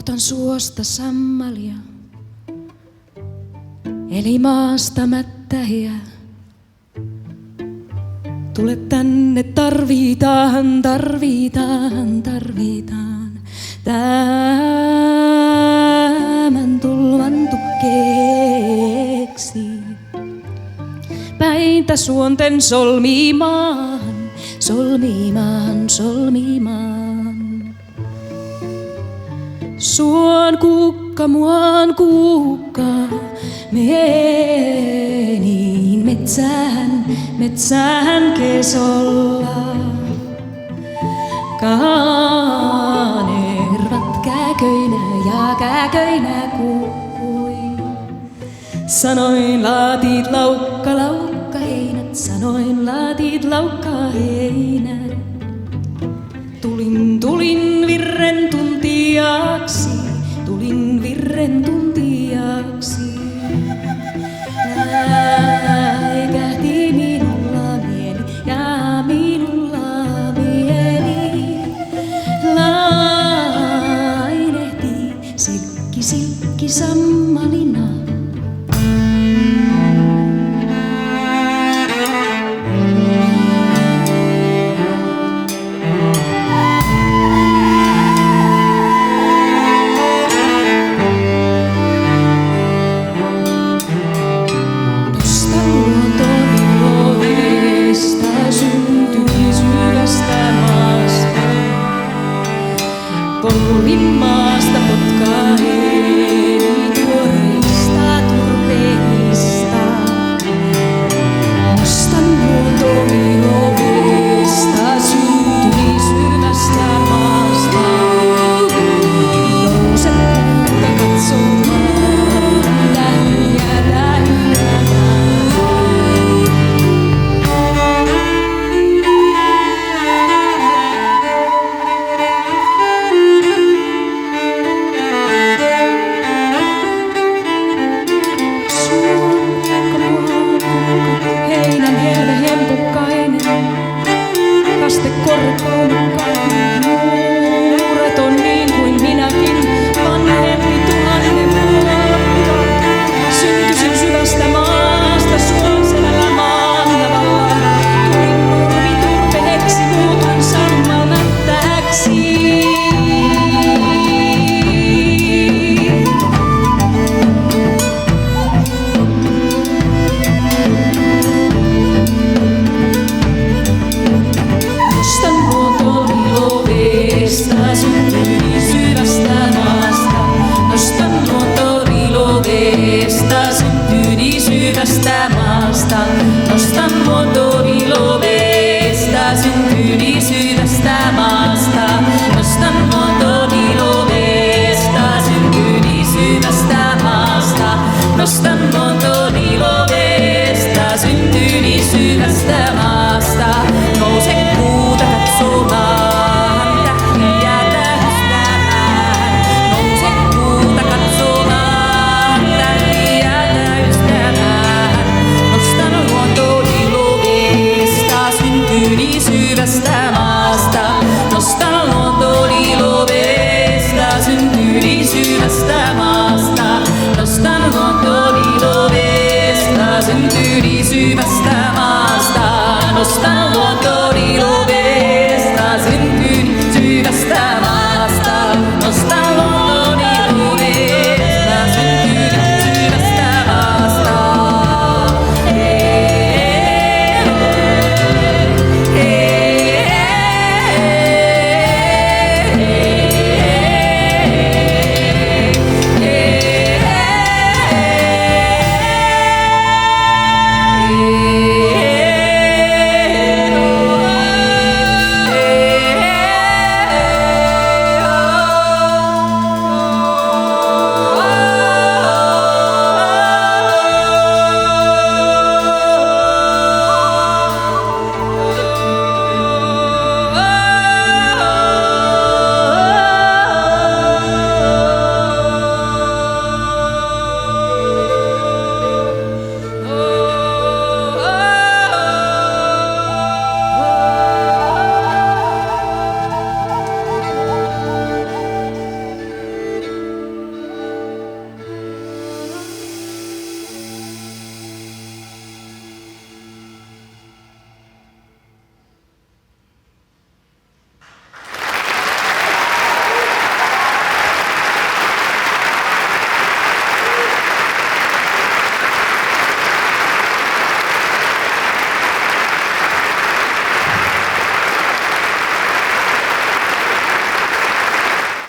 Otan suosta sammalia, eli maasta mättähiä. Tule tänne, tarvitaan, tarvitaan, tarvitaan tämän tulvan tukkeeksi. Päitä suonten solmimaan, solmimaan, solmimaan. Suon kukka, muon kukka, menin metsään, metsään kesolla. Kanervat käköinä ja käköinä kuului. Sanoin laatit laukka, laukka heinät, sanoin laatit laukka heinät. Tulin virren tuntijaksi, tulin virren tuntijaksi. Läikähti minulla mieli ja minulla mieli. Lainehti silkki, silkki sammalina. Polvin maasta potkaili tuoreista turpeista. Mustan luontomi ovesta syntyi syvästä maasta. Nousen puuta katsomaan lähiä, lähiä. Kaste korkeudukkainen, juuret on niin kuin minäkin, vanhempi 1000 vuotta. Syntyisin syvästä maasta, suon selällä maan tavalla. Tulin nurmiturpeeksi, muutuin sammalmättäksi. Syntyi syvästä